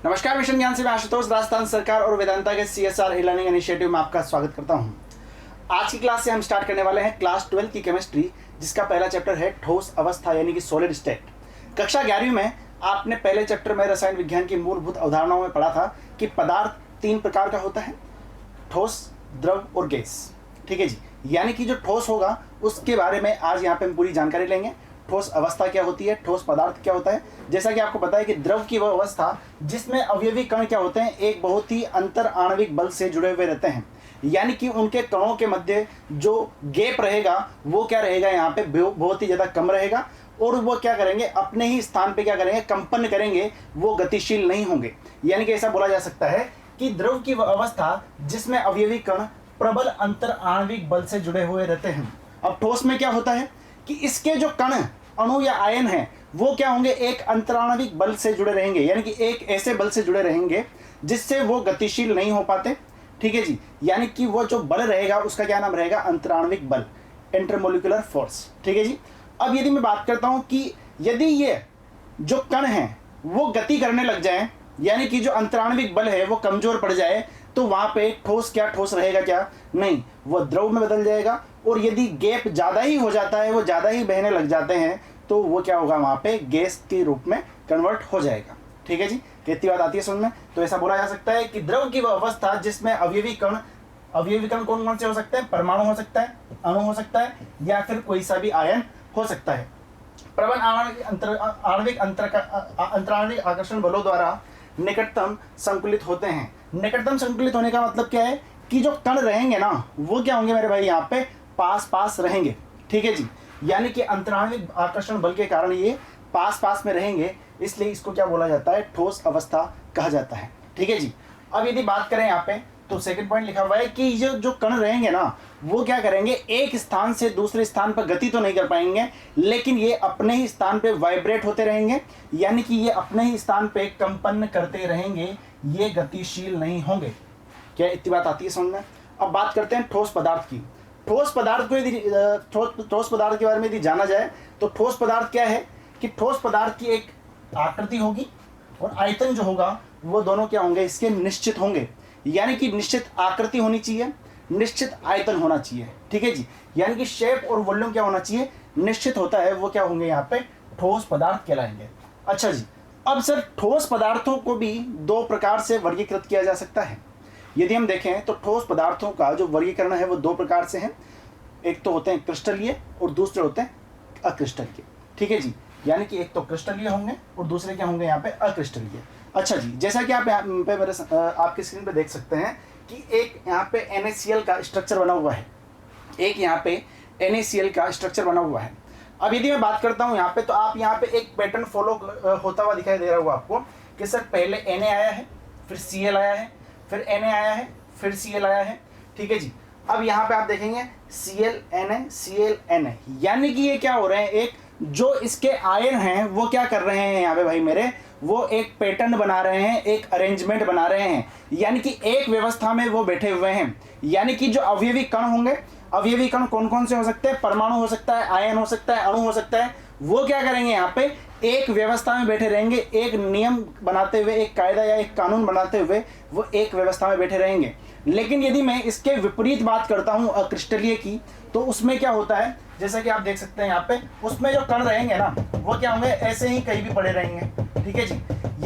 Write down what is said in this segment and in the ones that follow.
नमस्कार, मिशन ज्ञान से मैं आशुतोष राजस्थान सरकार और वेदांता के CSR ई लर्निंग इनिशिएटिव में आपका स्वागत करता हूं। आज की क्लास से हम स्टार्ट करने वाले हैं क्लास 12 की केमिस्ट्री, जिसका पहला चैप्टर है ठोस अवस्था यानी कि सॉलिड स्टेट। कक्षा 11वीं में आपने पहले चैप्टर में रसायन विज्ञान की मूलभूत अवधारणाओं में पढ़ा था कि पदार्थ 3 प्रकार का होता है, ठोस, द्रव और गैस। ठीक है जी, यानी कि जो ठोस होगा उसके बारे में आज यहाँ पे हम पूरी जानकारी लेंगे। ठोस अवस्था क्या होती है, ठोस पदार्थ क्या होता है। जैसा कि आपको पता है कि द्रव की वह अवस्था जिसमें अवयवी कण क्या होते हैं, एक बहुत ही अंतर आणविक बल से जुड़े हुए रहते हैं, यानी कि उनके कणों के मध्य जो गैप रहेगा वो क्या रहेगा, यहाँ पे बहुत ही ज़्यादा कम रहेगा और वो क्या करेंगे, अपने ही स्थान पे क्या करेंगे, कंपन करेंगे, वो गतिशील नहीं होंगे। यानी कि ऐसा बोला जा सकता है कि द्रव की वह अवस्था जिसमें अवयवी कण प्रबल अंतर आणविक बल से जुड़े हुए रहते हैं। अब ठोस में क्या होता है कि इसके जो कण, अणु या आयन है, वो क्या होंगे, एक अंतराणविक बल से जुड़े रहेंगे, यानी कि एक ऐसे बल से जुड़े रहेंगे जिससे वो गतिशील नहीं हो पाते। ठीक है जी, यानी कि वो जो बल रहेगा उसका क्या नाम रहेगा, अंतराणविक बल, इंटरमोलिकुलर फोर्स। ठीक है जी। अब यदि मैं बात करता हूं कि यदि ये जो कण हैं वो गति करने लग जाए, यानी कि जो अंतराणविक बल है वो कमजोर पड़ जाए, तो वहां पे ठोस क्या, ठोस रहेगा क्या, नहीं, वो द्रव में बदल जाएगा। और यदि गैप ज्यादा ही हो जाता है, वो ज्यादा ही बहने लग जाते हैं, तो वो क्या होगा, वहां पे गैस के रूप में कन्वर्ट हो जाएगा। ठीक है जी, कितनी बात आती है समझ में। तो ऐसा बोला जा सकता है कि द्रव की वह अवस्था जिसमें अवयवी कण कौन कौन से हो सकते हैं, परमाणु हो सकता है, अणु हो सकता है, या फिर कोई सा भी आयन हो सकता है, प्रबल आणविक अंतराणविक आकर्षण बलों द्वारा निकटतम संकुलित होते हैं। निकटतम संकुलित होने का मतलब क्या है कि जो कण रहेंगे ना वो क्या होंगे मेरे भाई, यहाँ पे पास पास रहेंगे। ठीक है जी, यानी कि अंतराणविक आकर्षण बल के कारण ये पास पास में रहेंगे, इसलिए इसको क्या बोला जाता है, ठोस अवस्था कहा जाता है। ठीक है जी। अब यदि बात करें यहाँ पे तो सेकंड पॉइंट लिखा हुआ है कि जो कण रहेंगे ना वो क्या करेंगे, एक स्थान से दूसरे स्थान पर गति तो नहीं कर पाएंगे, लेकिन ये अपने ही स्थान पे वाइब्रेट होते रहेंगे, यानी कि ये अपने ही स्थान पे कंपन करते रहेंगे, ये गतिशील नहीं होंगे। क्या इतनी बात आती है समझ में। अब बात करते हैं ठोस पदार्थ की। ठोस पदार्थ को यदि ठोस पदार्थ के बारे में यदि जाना जाए तो ठोस पदार्थ क्या है कि ठोस पदार्थ की एक आकृति होगी और आयतन जो होगा वो दोनों क्या होंगे, इसके निश्चित होंगे, यानी कि निश्चित आकृति होनी चाहिए, निश्चित आयतन होना चाहिए। ठीक है जी, यानी कि शेप और वॉल्यूम क्या होना चाहिए, निश्चित होता है, वो क्या होंगे, यहाँ पे ठोस पदार्थ कहलाएंगे। अच्छा जी, अब सर ठोस पदार्थों को भी 2 प्रकार से वर्गीकृत किया जा सकता है। यदि हम देखें तो ठोस पदार्थों का जो वर्गीकरण है वो 2 प्रकार से है। एक तो होते हैं क्रिस्टलीय और दूसरे होते हैं अक्रिस्टलीय। ठीक है जी, यानी कि एक तो क्रिस्टलीय होंगे और दूसरे क्या होंगे, यहाँ पे अक्रिस्टलीय। अच्छा जी, जैसा कि आप यहाँ पे मेरे आपकी स्क्रीन पे देख सकते हैं कि एक यहाँ पे NaCl का स्ट्रक्चर बना हुआ है, एक यहाँ पे NaCl का स्ट्रक्चर बना हुआ है। अब यदि मैं बात करता हूँ यहाँ पे, तो आप यहाँ पे एक पैटर्न फॉलो होता हुआ दिखाई दे रहा होगा आपको कि सर पहले Na आया है, फिर Cl आया है, फिर Na आया है, फिर Cl आया है। ठीक है जी। अब यहाँ पे आप देखेंगे Cl Na Cl Na, यानी कि ये क्या हो रहे हैं, एक जो इसके आयन हैं वो क्या कर रहे हैं यहाँ पे भाई मेरे, वो एक पैटर्न बना रहे हैं, एक अरेंजमेंट बना रहे हैं, यानी कि एक व्यवस्था में वो बैठे हुए हैं। यानी कि जो अवयवी कण होंगे, अवयवी कण कौन कौन से हो सकते हैं, परमाणु हो सकता है, आयन हो सकता है, अणु हो सकता है, वो क्या करेंगे, यहाँ पे एक व्यवस्था में बैठे रहेंगे, एक नियम बनाते हुए, एक कायदा या एक कानून बनाते हुए वो एक व्यवस्था में बैठे रहेंगे। लेकिन यदि मैं इसके विपरीत बात करता हूँ अक्रिस्टलीय की, तो उसमें क्या होता है, जैसा कि आप देख सकते हैं यहाँ पे, उसमें जो कण रहेंगे ना वो क्या होंगे, ऐसे ही कहीं भी पड़े रहेंगे। ठीक है जी,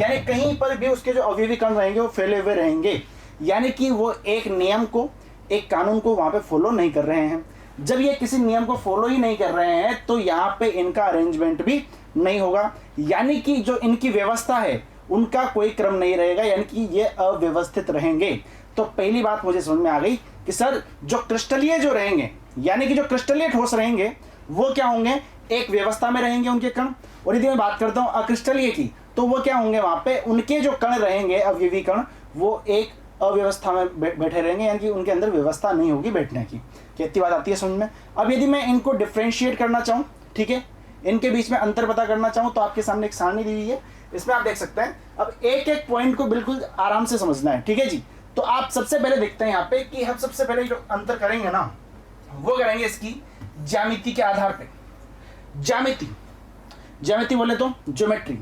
यानी कहीं पर भी उसके जो अवयवी कण रहेंगे वो फैले हुए रहेंगे, यानी कि वो एक नियम को, एक कानून को वहां पे फॉलो नहीं कर रहे हैं। जब ये किसी नियम को फॉलो ही नहीं कर रहे हैं तो यहाँ पे इनका अरेंजमेंट भी नहीं होगा, यानी कि जो इनकी व्यवस्था है उनका कोई क्रम नहीं रहेगा, यानी कि ये अव्यवस्थित रहेंगे। तो पहली बात मुझे समझ में आ गई कि सर जो क्रिस्टलीय जो रहेंगे, यानी कि जो क्रिस्टलीय ठोस रहेंगे वो क्या होंगे, एक व्यवस्था में रहेंगे उनके कण। और यदि मैं बात करता हूँ अक्रिस्टलीय की, तो वो क्या होंगे, वहां पे उनके जो कण रहेंगे, अवयवी कण, वो एक अव्यवस्था में बैठे रहेंगे, यानी कि उनके अंदर व्यवस्था नहीं होगी बैठने की। कितनी बात आती है समझ में। अब यदि मैं इनको डिफ्रेंशिएट करना चाहूँ, ठीक है, इनके बीच में अंतर पता करना चाहूँ, तो आपके सामने एक सारणी दी हुई है, इसमें आप देख सकते हैं। अब एक एक पॉइंट को बिल्कुल आराम से समझना है। ठीक है जी। तो आप सबसे पहले देखते हैं यहाँ पे कि हम सबसे पहले जो अंतर करेंगे ना वो करेंगे इसकी ज्यामिति के आधार पे। ज्यामिति बोले तो ज्योमेट्री,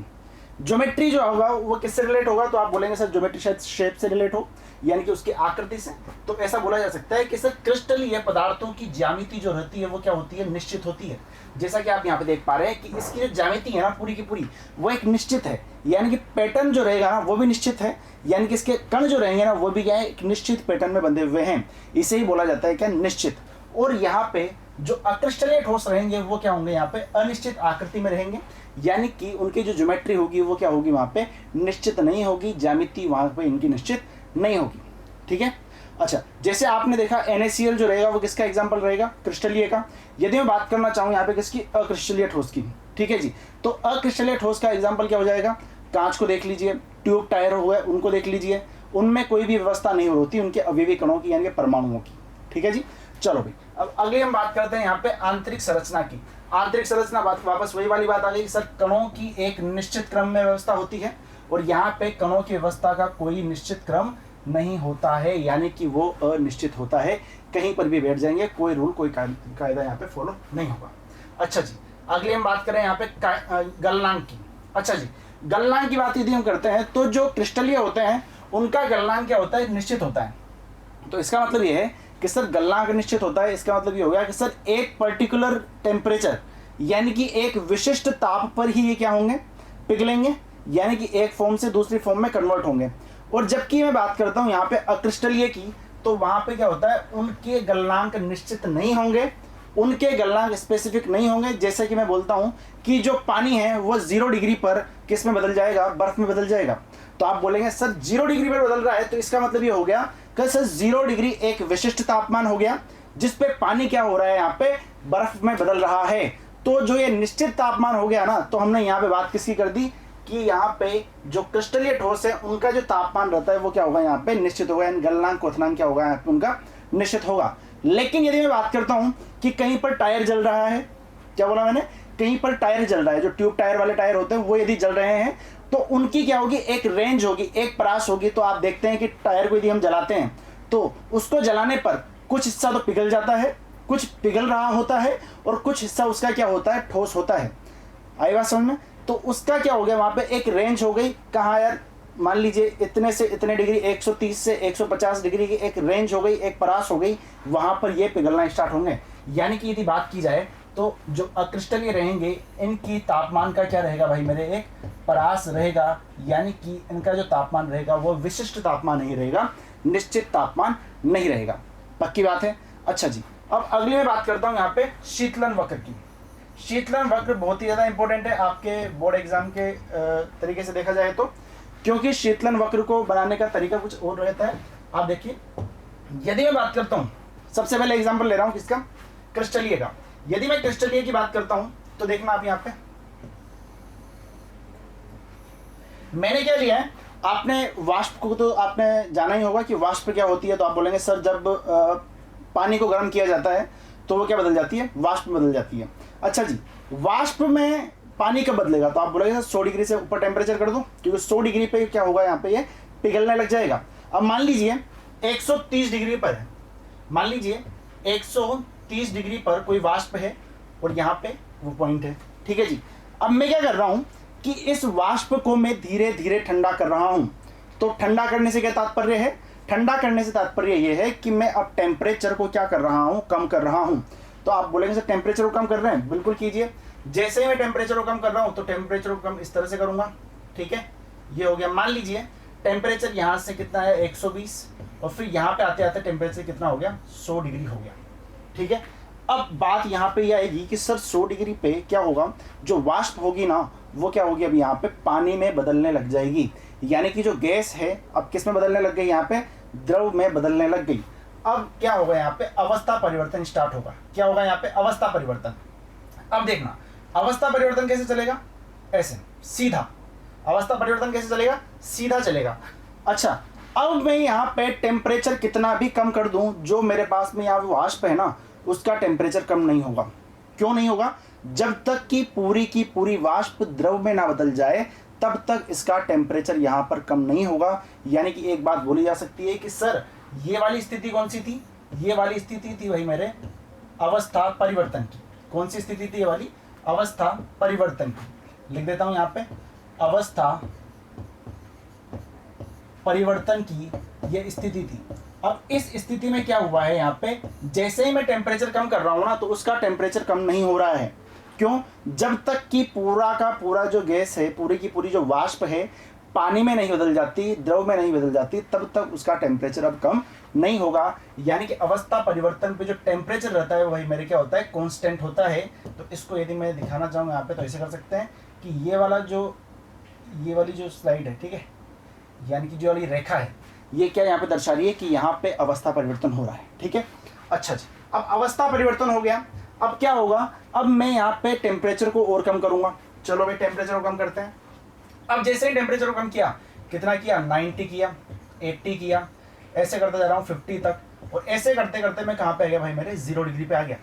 ज्योमेट्री जो होगा वो किससे रिलेट होगा, तो आप बोलेंगे सर ज्योमेट्री शायद शेप से रिलेट हो, यानी कि उसकी आकृति से। तो ऐसा बोला जा सकता है कि सर क्रिस्टलीय पदार्थों की ज्यामिति जो रहती है वो क्या होती है, निश्चित होती है। जैसा कि आप यहाँ पे देख पा रहे हैं कि इसकी जो ज्यामिति है ना पूरी की पूरी वो एक निश्चित है, यानी कि पैटर्न जो रहेगा ना वो भी निश्चित है, यानी कि इसके कण जो रहेंगे ना वो भी क्या है, एक निश्चित पैटर्न में बंधे हुए हैं। इसे ही बोला जाता है क्या, निश्चित। और यहाँ पे जो अक्रिस्टलीय ठोस रहेंगे वो क्या होंगे, यहाँ पे अनिश्चित आकृति में रहेंगे, यानी कि उनकी जो ज्योमेट्री होगी वो क्या होगी, वहां पे निश्चित नहीं होगी, ज्यामिति वहां पे इनकी निश्चित नहीं होगी। ठीक है। अच्छा, जैसे आपने देखा NaCl जो रहेगा वो किसका एग्जांपल रहेगा, क्रिस्टलीय का। यदि मैं बात करना चाहूँ यहाँ पे किसकी, अक्रिस्टलीय ठोस की, ठीक है जी, तो अक्रिस्टलीय ठोस का एग्जाम्पल क्या हो जाएगा, कांच को देख लीजिए, ट्यूब टायर हुए उनको देख लीजिए, उनमें कोई भी व्यवस्था नहीं होती उनके अवयवी कणों की यानी कि परमाणुओं की। ठीक है जी। चलो भाई, अब अगले हम बात करते हैं यहाँ पे आंतरिक संरचना की। आंतरिक संरचना वापस वही वाली बात आ गई, सर कणों की एक निश्चित क्रम में व्यवस्था होती है और यहाँ पे कणों की व्यवस्था का कोई निश्चित क्रम नहीं होता है, यानी कि वो अनिश्चित होता है, कहीं पर भी बैठ जाएंगे, कोई रूल कोई कायदा यहाँ पे फॉलो नहीं होगा। अच्छा जी, अगले हम बात करें यहाँ पे गलनांक की। अच्छा जी, गलनांक की बात यदि हम करते हैं तो जो क्रिस्टलीय होते हैं उनका गलनांक क्या होता है, निश्चित होता है। तो इसका मतलब ये है कि सर गलनांक निश्चित होता है, इसका मतलब ये हो गया कि सर एक पर्टिकुलर टेम्परेचर यानी कि एक विशिष्ट ताप पर ही ये क्या होंगे, पिघलेंगे, यानी कि एक फॉर्म से दूसरी फॉर्म में कन्वर्ट होंगे। और जबकि मैं बात करता हूं यहाँ पे अक्रिस्टलीय की, तो वहां पे क्या होता है, उनके गलनांक निश्चित नहीं होंगे, उनके गलनांक स्पेसिफिक नहीं होंगे। जैसे कि मैं बोलता हूं कि जो पानी है वो 0 डिग्री पर किस में बदल जाएगा, बर्फ में बदल जाएगा। तो आप बोलेंगे सर 0 डिग्री पर बदल रहा है, तो इसका मतलब ये हो गया कि सर 0 डिग्री एक विशिष्ट तापमान हो गया जिसपे पानी क्या हो रहा है, यहाँ पे बर्फ में बदल रहा है। तो जो ये निश्चित तापमान हो गया ना, तो हमने यहाँ पे बात किसकी कर दी कि यहाँ पे जो क्रिस्टलीय ठोस है उनका जो तापमान रहता है वो क्या होगा, यहाँ पे निश्चित होगा, यानी गलनांक क्वथनांक क्या होगा, यहाँ पे उनका निश्चित होगा। लेकिन यदि मैं बात करता हूँ कि कहीं पर टायर जल रहा है, क्या बोला मैंने, कहीं पर टायर जल रहा है, जो ट्यूब टायर वाले टायर होते हैं वो यदि जल रहे हैं तो उनकी क्या होगी, एक रेंज होगी, एक परास होगी। तो आप देखते हैं कि टायर को यदि हम जलाते हैं तो उसको जलाने पर कुछ हिस्सा तो पिघल जाता है, कुछ पिघल रहा होता है और कुछ हिस्सा उसका क्या होता है, ठोस होता है। आई बात समझ में। तो उसका क्या हो गया, वहां पे एक रेंज हो गई, कहाँ यार, मान लीजिए इतने से इतने डिग्री, 130 से 150 डिग्री की एक रेंज हो गई, एक परास हो गई, वहां पर ये पिघलना स्टार्ट होंगे। यानी कि यदि बात की जाए तो जो अक्रिस्टलीय रहेंगे इनकी तापमान का क्या रहेगा भाई मेरे, एक परास रहेगा, यानी कि इनका जो तापमान रहेगा वो विशिष्ट तापमान नहीं रहेगा, निश्चित तापमान नहीं रहेगा। पक्की बात है। अच्छा जी, अब अगली मैं बात करता हूँ यहाँ पे शीतलन वक्र की। शीतलन वक्र बहुत ही ज़्यादा इंपॉर्टेंट है आपके बोर्ड एग्जाम के तरीके से देखा जाए तो, क्योंकि शीतलन वक्र को बनाने का तरीका कुछ और रहता है। आप देखिए, यदि मैं बात करता हूँ, सबसे पहले एग्जाम्पल ले रहा हूँ किसका, क्रिस्टलीय का। यदि मैं क्रिस्टलीय की बात करता हूं तो देखना आप यहाँ पे मैंने क्या लिया है, आपने वाष्प को तो आपने जाना ही होगा कि वाष्प क्या होती है। तो आप बोलेंगे सर जब पानी को गर्म किया जाता है तो वो क्या बदल जाती है, वाष्प में बदल जाती है। अच्छा जी, वाष्प में पानी कब बदलेगा, तो आप बोलेंगे सर 100 डिग्री से ऊपर टेम्परेचर कर दो, क्योंकि 100 डिग्री पे क्या होगा, यहाँ पे ये पिघलने लग जाएगा। अब मान लीजिए 130 डिग्री पर है, मान लीजिए 130 डिग्री पर कोई वाष्प है और यहाँ पे वो पॉइंट है। ठीक है जी, अब मैं क्या कर रहा हूँ कि इस वाष्प को मैं धीरे धीरे ठंडा कर रहा हूँ। तो ठंडा करने से क्या तात्पर्य है, ठंडा करने से तात्पर्य ये है कि मैं अब टेम्परेचर को क्या कर रहा हूँ, कम कर रहा हूँ। तो आप बोलेंगे सर टेम्परेचर को कम कर रहे हैं, बिल्कुल कीजिए। जैसे ही मैं टेम्परेचर को कम कर रहा हूँ तो टेम्परेचर को कम इस तरह से करूँगा। ठीक है, ये हो गया। मान लीजिए टेम्परेचर यहाँ से कितना है 120 और फिर यहाँ पे आते आते टेम्परेचर कितना हो गया, 100 डिग्री हो गया। ठीक है, अब बात यहाँ पे ये आएगी कि सर 100 डिग्री पे क्या होगा, जो वाष्प होगी ना वो क्या होगी, अब यहाँ पे पानी में बदलने लग जाएगी। यानी कि जो गैस है अब किस में बदलने लग गई, यहाँ पे द्रव में बदलने लग गई। अब क्या होगा, यहाँ पे अवस्था परिवर्तन स्टार्ट होगा। क्या होगा यहाँ पे, अवस्था परिवर्तन। अब देखना अवस्था परिवर्तन कैसे चलेगा, ऐसे सीधा। अवस्था परिवर्तन कैसे चलेगा, सीधा चलेगा। अच्छा, अब मैं यहाँ पे टेम्परेचर कितना भी कम कर दूं, जो मेरे पास में यहाँ वाष्प है ना उसका टेम्परेचर कम नहीं होगा। क्यों नहीं होगा, जब तक कि पूरी की पूरी वाष्प द्रव में ना बदल जाए तब तक इसका टेम्परेचर यहाँ पर कम नहीं होगा। यानी कि एक बात बोली जा सकती है कि सर ये वाली स्थिति कौन सी थी, ये वाली स्थिति थी भाई मेरे अवस्था परिवर्तन की। कौन सी स्थिति थी ये वाली, अवस्था परिवर्तन की। लिख देता हूँ यहाँ पे अवस्था परिवर्तन की यह स्थिति थी। अब इस स्थिति में क्या हुआ है, यहाँ पे जैसे ही मैं टेम्परेचर कम कर रहा हूं ना, तो उसका टेम्परेचर कम नहीं हो रहा है। क्यों? जब तक कि पूरा का पूरा जो गैस है, पूरी की पूरी जो वाष्प है, पानी में नहीं बदल जाती, द्रव में नहीं बदल जाती, तब तक उसका टेम्परेचर अब कम नहीं होगा। यानी कि अवस्था परिवर्तन पे जो टेम्परेचर रहता है वही मेरे क्या होता है, कांस्टेंट होता है। तो इसको यदि मैं दिखाना चाहूँ यहाँ पे तो ऐसे कर सकते हैं कि ये वाली जो स्लाइड है, ठीक है, यानी कि जो वाली रेखा है, ये क्या यहाँ पे दर्शा रही है कि यहाँ पे अवस्था परिवर्तन हो रहा है। ठीक है, अच्छा जी, अब अवस्था परिवर्तन हो गया। अब क्या होगा, अब मैं यहाँ पे टेम्परेचर को और कम करूंगा। चलो भाई टेम्परेचर को कम करते हैं। अब जैसे ही टेम्परेचर को कम किया, कितना किया, 90 किया, 80 किया, ऐसे करते जा रहा हूँ 50 तक, और ऐसे करते करते मैं कहाँ पे आ गया भाई, मेरे 0 डिग्री पे आ गया।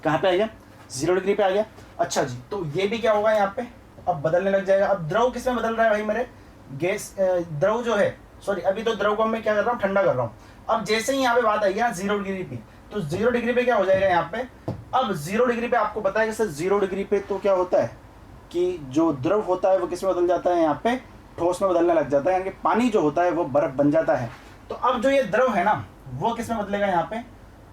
कहाँ पे आ गया, 0 डिग्री पे आ गया। अच्छा जी, तो ये भी क्या होगा यहाँ पे, अब बदलने लग जाएगा। अब द्रव किस में बदल रहा है भाई, मेरे गैस, द्रव जो है, सॉरी अभी तो द्रव को मैं क्या कर रहा हूँ, ठंडा कर रहा हूँ। अब जैसे ही यहाँ पे बात आई है 0 डिग्री पे, तो 0 डिग्री पे क्या हो जाएगा यहाँ पे, अब 0 डिग्री पे आपको पता है कि सर 0 डिग्री पे तो क्या होता है कि जो द्रव होता है वो किस में बदल जाता है, यहाँ पे ठोस में बदलने लग जाता है, यानी कि पानी जो होता है वो बर्फ बन जाता है। तो अब जो ये द्रव है ना, वो किस में बदलेगा, यहाँ पे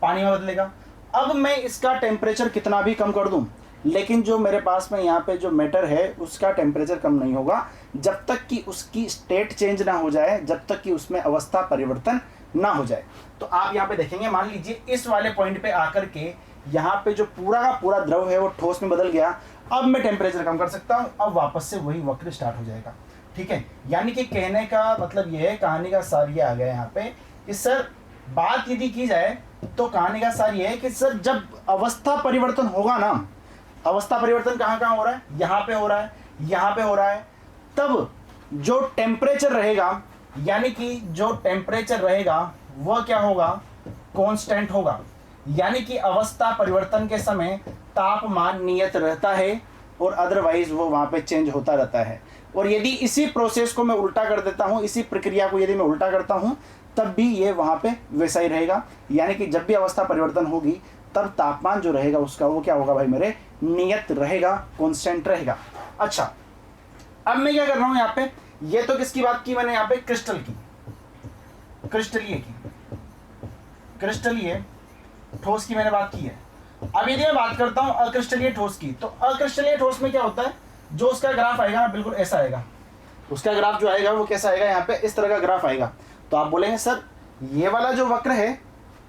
पानी में बदलेगा। अब मैं इसका टेम्परेचर कितना भी कम कर दूं, लेकिन जो मेरे पास में यहाँ पे जो मैटर है उसका टेम्परेचर कम नहीं होगा जब तक कि उसकी स्टेट चेंज ना हो जाए, जब तक कि उसमें अवस्था परिवर्तन ना हो जाए। तो आप यहाँ पे देखेंगे, मान लीजिए इस वाले पॉइंट पे आकर के यहाँ पे जो पूरा का पूरा द्रव है वो ठोस में बदल गया। अब मैं टेम्परेचर कम कर सकता हूँ, अब वापस से वही वक्र स्टार्ट हो जाएगा। ठीक है, यानी कि कहने का मतलब ये है, कहानी का सार ये आ गया यहाँ पे कि सर बात यदि की जाए तो कहानी का सार ये है कि सर जब अवस्था परिवर्तन होगा ना, अवस्था परिवर्तन कहाँ कहाँ हो रहा है, यहाँ पे हो रहा है, यहाँ पे हो रहा है, तब जो टेम्परेचर रहेगा, यानी कि जो टेम्परेचर रहेगा वह क्या होगा, कांस्टेंट होगा। यानी कि अवस्था परिवर्तन के समय तापमान नियत रहता है और अदरवाइज वो वहाँ पे चेंज होता रहता है। और यदि इसी प्रोसेस को मैं उल्टा कर देता हूँ, इसी प्रक्रिया को यदि मैं उल्टा करता हूँ, तब भी ये वहाँ पे वैसा ही रहेगा। यानी कि जब भी अवस्था परिवर्तन होगी तब तापमान जो रहेगा उसका वो क्या होगा भाई मेरे, नियत रहेगा, कांस्टेंट रहेगा। अच्छा, अब मैं क्या कर रहा हूँ यहाँ पे, ये तो किसकी बात की मैंने यहाँ पे, क्रिस्टल की, क्रिस्टलीय ठोस की मैंने बात की है। अब यदि मैं बात करता हूँ अक्रिस्टलीय ठोस की, तो अक्रिस्टलीय ठोस में क्या होता है, जो उसका ग्राफ आएगा ना बिल्कुल ऐसा आएगा। उसका ग्राफ जो आएगा वो कैसा आएगा, यहाँ पे इस तरह का ग्राफ आएगा। तो आप बोलेंगे सर ये वाला जो वक्र है,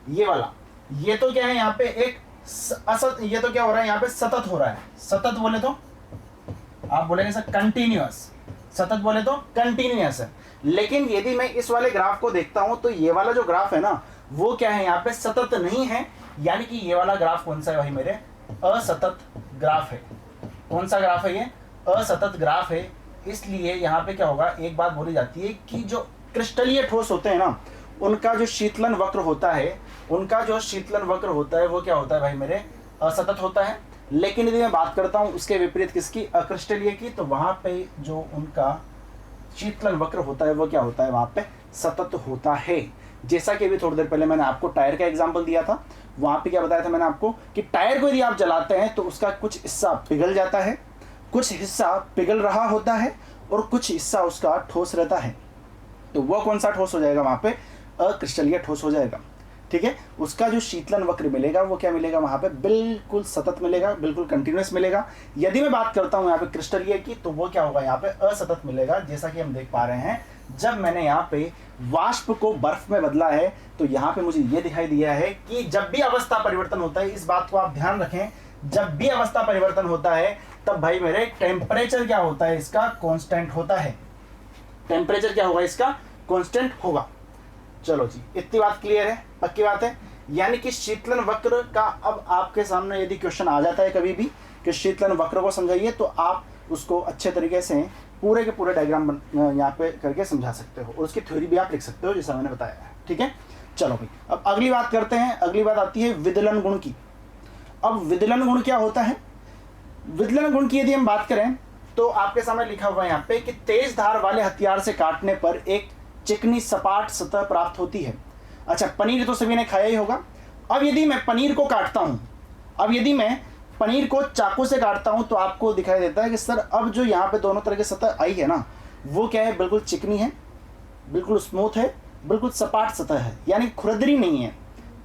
ये वाला, ये तो क्या है यहाँ पे एक असत, ये तो क्या हो रहा है यहाँ पे, सतत हो रहा है। सतत बोले तो आप बोलेंगे सर कंटिन्यूअस, सतत बोले तो कंटिन्यूअस है। लेकिन यदि मैं इस वाले ग्राफ को देखता हूं तो ये वाला जो ग्राफ है ना, वो क्या है यहाँ पे, सतत नहीं है। यानी कि ये वाला ग्राफ कौन सा है भाई मेरे, असतत ग्राफ है। कौन सा ग्राफ है ये, असतत ग्राफ है। इसलिए यहाँ पे क्या होगा, एक बात बोली जाती है कि जो क्रिस्टलीय ठोस होते हैं ना, उनका जो शीतलन वक्र होता है, वो क्या होता है भाई मेरे, असतत होता है। लेकिन यदि मैं बात करता हूँ उसके विपरीत किसकी, अक्रिस्टलीय की, तो वहां पे जो उनका शीतलन वक्र होता है वो क्या होता है, वहां पे सतत होता है। जैसा कि अभी थोड़ी देर पहले मैंने आपको टायर का एग्जांपल दिया था, वहां पे क्या बताया था मैंने आपको कि टायर को यदि आप जलाते हैं तो उसका कुछ हिस्सा पिघल जाता है, कुछ हिस्सा पिघल रहा होता है और कुछ हिस्सा उसका ठोस रहता है। तो वो कौन सा ठोस हो जाएगा, वहां पे अक्रिस्टलीय ठोस हो जाएगा। ठीक है, उसका जो शीतलन वक्र मिलेगा वो क्या मिलेगा, वहां पे बिल्कुल सतत मिलेगा, बिल्कुल कंटिन्यूअस मिलेगा। यदि मैं बात करता हूं यहाँ पे क्रिस्टलीय की, तो वो क्या होगा, यहाँ पे असतत मिलेगा। जैसा कि हम देख पा रहे हैं, जब मैंने यहाँ पे वाष्प को बर्फ में बदला है तो यहाँ पे मुझे ये दिखाई दिया है कि जब भी अवस्था परिवर्तन होता है, इस बात को आप ध्यान रखें, जब भी अवस्था परिवर्तन होता है तब भाई मेरे टेम्परेचर क्या होता है, इसका कांस्टेंट होता है। टेम्परेचर क्या होगा, इसका कांस्टेंट होगा। चलो जी, इतनी बात क्लियर है, पक्की बात है। यानी कि शीतलन वक्र का अब आपके सामने यदि क्वेश्चन आ जाता है कभी भी कि शीतलन वक्र को समझाइए, तो आप उसको अच्छे तरीके से पूरे के पूरे डायग्राम यहाँ पे करके समझा सकते हो और उसकी थ्योरी भी आप लिख सकते हो, जैसा मैंने बताया है। ठीक है, चलो भाई अब अगली बात करते हैं। अगली बात आती है विदलन गुण की। अब विदलन गुण क्या होता है, विदलन गुण की यदि हम बात करें तो आपके सामने लिखा हुआ है यहाँ पे कि तेज धार वाले हथियार से काटने पर एक चिकनी सपाट सतह प्राप्त होती है। अच्छा, पनीर तो सभी ने खाया ही होगा। अब यदि मैं पनीर को काटता हूं, अब यदि मैं पनीर को चाकू से काटता हूं तो आपको दिखाई देता है कि सर अब जो यहाँ पे दोनों तरह की सतह आई है ना, वो क्या है, बिल्कुल चिकनी है, बिल्कुल स्मूथ है, बिल्कुल सपाट सतह है, यानी खुरदरी नहीं है।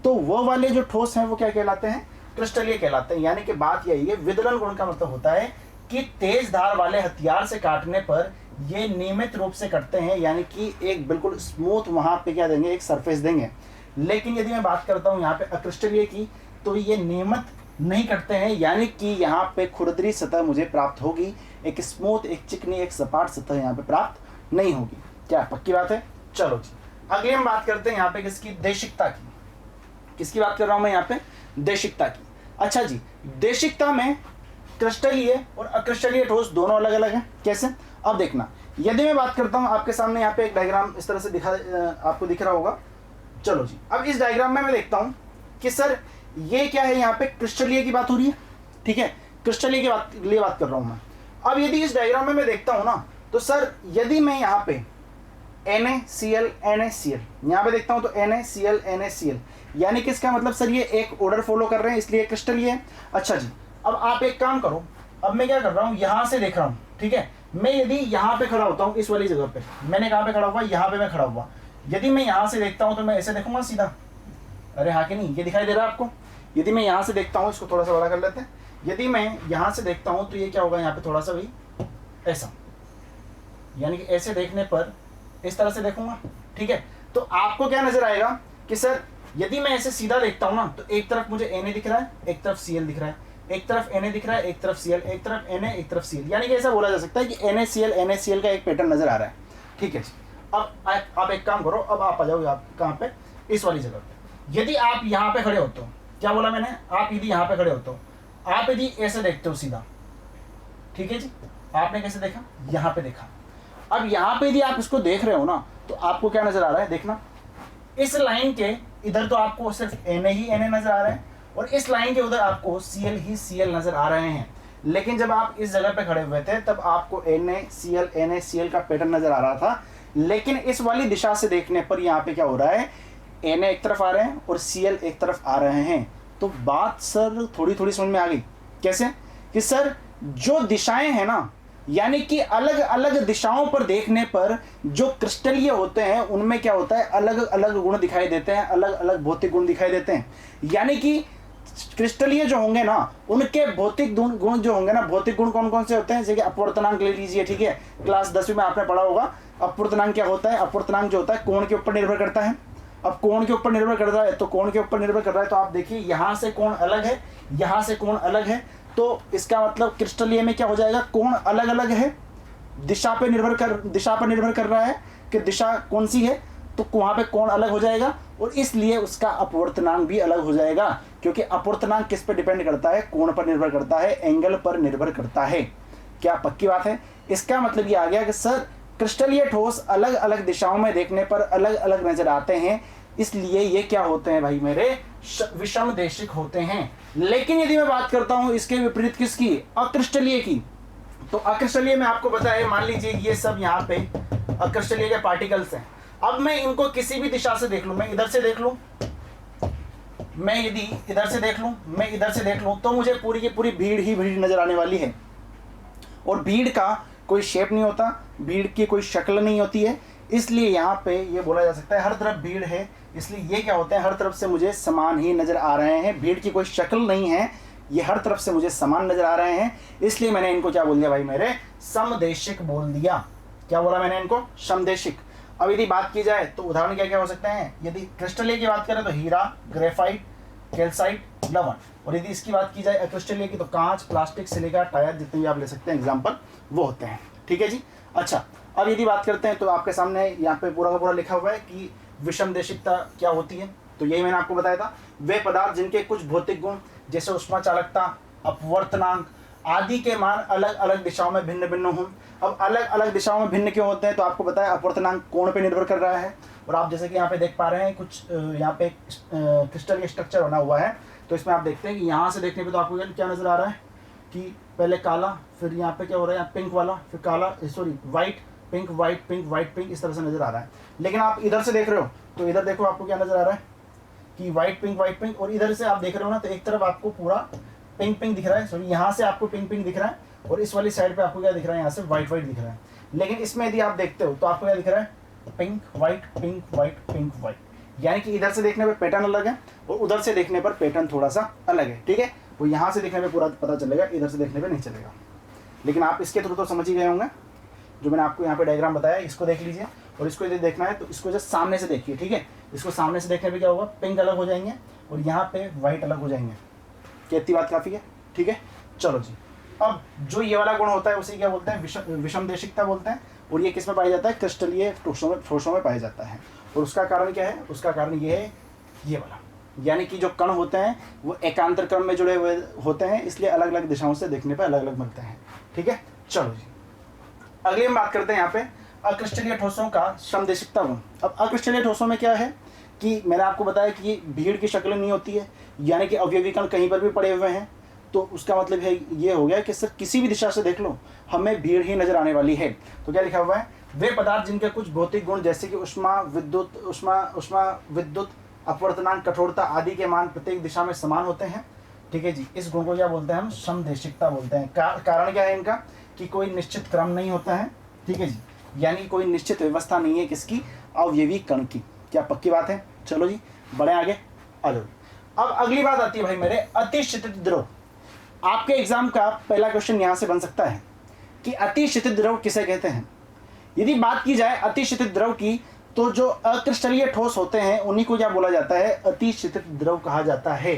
तो वो वाले जो ठोस हैं वो क्या कहलाते हैं, क्रिस्टलीय कहलाते हैं। यानी कि बात यही है, विदलन गुण का मतलब होता है कि तेज धार वाले हथियार से काटने पर ये नियमित रूप से कटते हैं, यानी कि एक बिल्कुल स्मूथ वहां पे क्या देंगे, एक सरफेस देंगे। लेकिन यदि मैं बात करता हूँ यहाँ पे अक्रिस्टलीय की, तो ये नियमित नहीं कटते हैं, यानी कि यहाँ पे खुरदरी सतह मुझे प्राप्त होगी, एक स्मूथ, एक चिकनी, एक सपाट सतह यहाँ पे प्राप्त नहीं होगी। क्या पक्की बात है? चलो जी, अगली हम बात करते हैं यहाँ पे किसकी, देशिकता की। किसकी बात कर रहा हूं मैं यहाँ पे, देशिकता की। अच्छा जी, देशिकता में क्रिस्टलीय और अक्रिस्टलीय ठोस दोनों अलग अलग हैं। कैसे? अब देखना, यदि मैं बात करता हूं आपके सामने यहाँ पे एक डायग्राम इस तरह से आपको दिख रहा होगा। चलो जी, अब इस डायग्राम में मैं देखता हूं कि सर ये क्या है, यहाँ पे क्रिस्टलीय की बात हो रही है, ठीक है, क्रिस्टलीय की लिए बात कर रहा हूं मैं। अब यदि इस डायग्राम में मैं देखता हूं ना, तो सर यदि मैं यहाँ पे NaCl NaCl यहाँ पे देखता हूं तो NaCl NaCl, यानी कि इसका मतलब सर ये एक ऑर्डर फॉलो कर रहे हैं, इसलिए क्रिस्टलीय है। अच्छा जी, अब आप एक काम करो, अब मैं क्या कर रहा हूँ, यहाँ से देख रहा हूँ, ठीक है, मैं यदि यहाँ पे खड़ा होता हूँ, इस वाली जगह पे, मैंने कहाँ पे खड़ा हुआ, यहाँ पे मैं खड़ा हुआ, यदि मैं यहाँ से देखता हूँ तो मैं ऐसे देखूंगा सीधा, अरे हाँ कि नहीं, ये दिखाई दे रहा है आपको। यदि मैं यहाँ से देखता हूँ, इसको थोड़ा सा बड़ा कर लेते हैं, यदि मैं यहाँ से देखता हूँ तो ये क्या होगा, यहाँ पे थोड़ा सा भी ऐसा, यानी कि ऐसे देखने पर इस तरह से देखूंगा, ठीक है। तो आपको क्या नजर आएगा कि सर यदि मैं ऐसे सीधा देखता हूं ना, तो एक तरफ मुझे Na दिख रहा है, एक तरफ Cl दिख रहा है, एक तरफ Na दिख रहा है, एक तरफ Cl, एक तरफ Na, एक तरफ Cl, यानी कि ऐसा बोला जा सकता है कि NaCl का एक पैटर्न नजर आ रहा है, ठीक है जी। अब आप एक काम करो, अब आप आ जाओ आप कहाँ पे, इस वाली जगह पे। यदि आप यहाँ पे खड़े होते हो, क्या बोला मैंने, आप यदि यहाँ पे खड़े होते हो, आप यदि ऐसे देखते हो सीधा, ठीक है जी, आपने कैसे देखा, यहाँ पे देखा। अब यहाँ पे यदि आप इसको देख रहे हो ना, तो आपको क्या नजर आ रहा है, देखना, इस लाइन के इधर तो आपको सिर्फ Na ही Na नजर आ रहा है, और इस लाइन के उधर आपको Cl ही Cl नजर आ रहे हैं। लेकिन जब आप इस जगह पे खड़े हुए थे, तब आपको NaCl NaCl का पैटर्न नजर आ रहा था। लेकिन इस वाली दिशा से देखने पर यहाँ पे क्या हो रहा है, Na एक तरफ आ रहे हैं और Cl एक तरफ आ रहे हैं। तो बात सर थोड़ी थोड़ी समझ में आ गई। कैसे? कि सर जो दिशाएं हैं ना, यानी कि अलग अलग दिशाओं पर देखने पर जो क्रिस्टलीय होते हैं उनमें क्या होता है, अलग अलग गुण दिखाई देते हैं, अलग अलग भौतिक गुण दिखाई देते हैं। यानी कि क्रिस्टलीय जो होंगे ना, उनके भौतिक गुण जो होंगे ना, भौतिक गुण कौन कौन से होते हैं, जैसे कि अपवर्तनांक ले लीजिए, ठीक है, क्लास 10वीं में आपने पढ़ा होगा। अपवर्तनांक क्या होता है, अपवर्तनांक जो होता है कोण के ऊपर निर्भर करता है। अब कोण के ऊपर निर्भर करता है, तो कोण के ऊपर निर्भर कर रहा है, तो आप देखिए यहाँ से कोण अलग है, यहाँ से कोण अलग है, तो इसका मतलब क्रिस्टलीय में क्या हो जाएगा, कोण अलग अलग है, दिशा पर निर्भर कर रहा है कि दिशा कौन सी है, तो वहां पे कोण अलग हो जाएगा, और इसलिए उसका अपवर्तनांक भी अलग हो जाएगा, क्योंकि अपवर्तनांक किस पर डिपेंड करता है, कोण पर निर्भर करता है, एंगल पर निर्भर करता है। क्या पक्की बात है? इसका मतलब ये आ गया कि सर क्रिस्टलीय ठोस अलग अलग दिशाओं में देखने पर अलग अलग नजर आते हैं, इसलिए ये क्या होते हैं भाई मेरे, विषम देशिक होते हैं। लेकिन यदि मैं बात करता हूं इसके विपरीत किसकी, अक्रिस्टलीय की, तो अक्रिस्टलीय में आपको पता है, मान लीजिए ये सब यहाँ पे अक्रिस्टलीय के पार्टिकल्स हैं। अब मैं इनको किसी भी दिशा से देख लूं, मैं इधर से देख लूं, मैं यदि इधर से देख लूं, मैं इधर से देख लूं, तो मुझे पूरी की पूरी भीड़ ही भीड़ नजर आने वाली है। और भीड़ का कोई शेप नहीं होता, भीड़ की कोई शक्ल नहीं होती है, इसलिए यहाँ पे ये बोला जा सकता है हर तरफ भीड़ है, इसलिए ये क्या होते हैं, हर तरफ से मुझे समान ही नजर आ रहे हैं। भीड़ की कोई शक्ल नहीं है, ये हर तरफ से मुझे समान नजर आ रहे हैं, इसलिए मैंने इनको क्या बोल दिया भाई मेरे, समदेशिक बोल दिया। क्या बोला मैंने इनको, समदेशिक। अब यदि बात की जाए तो उदाहरण क्या क्या हो सकते हैं, यदि क्रिस्टलीय की बात करें तो हीरा, ग्रेफाइट, कैल्साइट, लवण, और यदि इसकी बात की जाए अक्रिस्टलीय की तो कांच, प्लास्टिक, सिलिका, टायर, जितने भी आप ले सकते हैं एग्जाम्पल वो होते हैं। ठीक है जी। अच्छा, अब यदि बात करते हैं तो आपके सामने यहाँ पे पूरा का पूरा लिखा हुआ है कि विषम देशिकता क्या होती है, तो यही मैंने आपको बताया था, वे पदार्थ जिनके कुछ भौतिक गुण जैसे उष्मा चालकता, अपवर्तनांक आदि के मान अलग अलग दिशाओं में भिन्न भिन्न हों। अब अलग अलग दिशाओं में भिन्न क्यों होते हैं, तो आपको बताया अपवर्तनांक कोण पे निर्भर कर रहा है, और आप जैसे कि यहाँ पे देख पा रहे हैं कुछ यहाँ पे क्रिस्टल स्ट्रक्चर बना हुआ है, तो इसमें आप देखते हैं कि यहाँ से देखने पे तो आपको क्या नजर आ रहा है कि पहले काला, फिर यहाँ पे क्या हो रहा है, पिंक वाला, फिर काला, sorry white, pink, white, pink, white, pink, इस तरह से नजर आ रहा है। लेकिन आप इधर से देख रहे हो तो इधर देखो आपको क्या नजर आ रहा है कि वाइट, पिंक, वाइट, पिंक, और इधर से आप देख रहे हो ना तो एक तरफ आपको पूरा पिंक पिंक दिख रहा है, सॉरी यहाँ से आपको पिंक पिंक दिख रहा है, और इस वाली साइड पे आपको क्या दिख रहा है, यहाँ से व्हाइट व्हाइट दिख रहा है। लेकिन इसमें यदि आप देखते हो तो आपको क्या दिख रहा है, pink white pink white pink white, यानी कि इधर से देखने पर पैटर्न अलग है और उधर से देखने पर पैटर्न थोड़ा सा अलग है। ठीक है, वो यहाँ से देखने पर पूरा पता चलेगा, इधर से देखने पर नहीं चलेगा। लेकिन आप इसके थ्रू तो समझ ही गए होंगे, जो मैंने आपको यहाँ पे डायग्राम बताया, इसको देख लीजिए। और इसको यदि देखना है तो इसको जस्ट सामने से देखिए। ठीक है, इसको सामने से देखने पे क्या होगा, पिंक अलग हो जाएंगे और यहाँ पे वाइट अलग हो जाएंगे। क्या इतनी बात काफ़ी है? ठीक है, चलो जी। अब जो ये वाला गुण होता है उसे क्या बोलते हैं, विषमदेशिकता बोलते हैं। और ये किस में पाया जाता है, क्रिस्टलीय ठोसों में पाया जाता है। और उसका कारण क्या है, उसका कारण ये है, ये वाला, यानी कि जो कण होते हैं वो एकांतर क्रम में जुड़े हुए होते हैं, इसलिए अलग अलग दिशाओं से देखने पर अलग अलग मिलते हैं। ठीक है, चलो जी, अगली हम बात करते हैं यहाँ पे अक्रिस्टलीय ठोसों का समदेशिकता गुण। अब अक्रिस्टलीय ठोसों में क्या है कि मैंने आपको बताया कि ये भीड़ की शक्ल नहीं होती है, यानी कि अवयवी कण कहीं पर भी पड़े हुए हैं, तो उसका मतलब है ये हो गया कि सिर्फ किसी भी दिशा से देख लो हमें भीड़ ही नजर आने वाली है। तो क्या लिखा हुआ है, वे पदार्थ जिनके कुछ भौतिक गुण जैसे कि उष्मा विद्युत अपवर्तनांक कठोरता आदि के मान प्रत्येक दिशा में समान होते हैं। ठीक है जी, इस गुण को क्या बोलते हैं, हम समदेशिकता बोलते हैं। कारण क्या है इनका, कि कोई निश्चित क्रम नहीं होता है। ठीक है जी, यानी कोई निश्चित व्यवस्था नहीं है किसकी, अवयवी कण की। क्या पक्की बात है? चलो जी बढ़े आगे, आ जाओ। अब अगली बात आती है भाई मेरे, अतिशीतित द्रव। आपके एग्जाम का पहला क्वेश्चन यहां से बन सकता है कि अतिशीतित द्रव किसे कहते हैं। यदि बात की जाए अतिशीतित द्रव की, तो जो अक्रिस्टलीय ठोस होते हैं उन्हीं को क्या बोला जाता है, अतिशीतित द्रव कहा जाता है।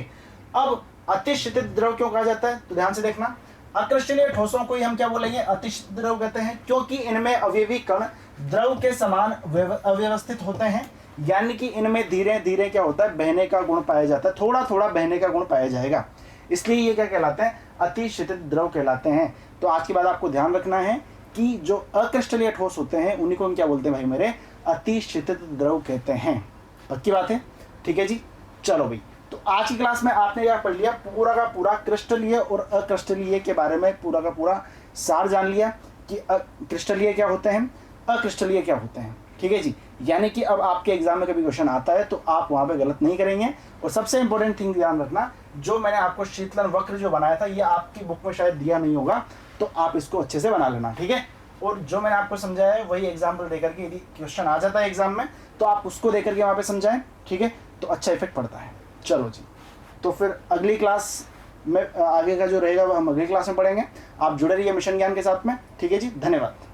अब अतिशीतित द्रव क्यों कहा जाता है, तो ध्यान से देखना, अक्रिस्टलीय ठोसों को ही हम क्या बोलेंगे, अतिशीतित द्रव कहते हैं, क्योंकि इनमें अवयवी कण द्रव के समान अव्यवस्थित होते हैं, यानी कि इनमें धीरे धीरे क्या होता है, बहने का गुण पाया जाता है, थोड़ा थोड़ा बहने का गुण पाया जाएगा, इसलिए ये क्या कहलाते हैं, अतिशीतित द्रव कहलाते हैं। तो आज के बाद आपको ध्यान रखना है कि जो अक्रिस्टलीय ठोस होते हैं उन्हीं को हम क्या बोलते हैं भाई मेरे, अतिशीतित द्रव कहते हैं। पक्की बात है? ठीक है जी, चलो भाई। तो आज की क्लास में आपने क्या पढ़ लिया, पूरा का पूरा क्रिस्टलीय और अक्रिस्टलीय के बारे में पूरा का पूरा सार जान लिया कि क्रिस्टलीय क्या होते हैं, अक्रिस्टलीय क्या होते हैं। ठीक है जी, यानी कि अब आपके एग्जाम में कभी क्वेश्चन आता है तो आप वहां पे गलत नहीं करेंगे। और सबसे इंपॉर्टेंट थिंग ध्यान रखना, जो मैंने आपको शीतलन वक्र जो बनाया था ये आपकी बुक में शायद दिया नहीं होगा, तो आप इसको अच्छे से बना लेना। ठीक है, और जो मैंने आपको समझाया है वही एग्जाम्पल देकर के यदि क्वेश्चन आ जाता है एग्जाम में तो आप उसको देकर के वहाँ पे समझाएं। ठीक है, तो अच्छा इफेक्ट पड़ता है। चलो जी, तो फिर अगली क्लास में आगे का जो रहेगा वो हम अगली क्लास में पढ़ेंगे। आप जुड़े रहिए मिशन ज्ञान के साथ में। ठीक है जी, धन्यवाद।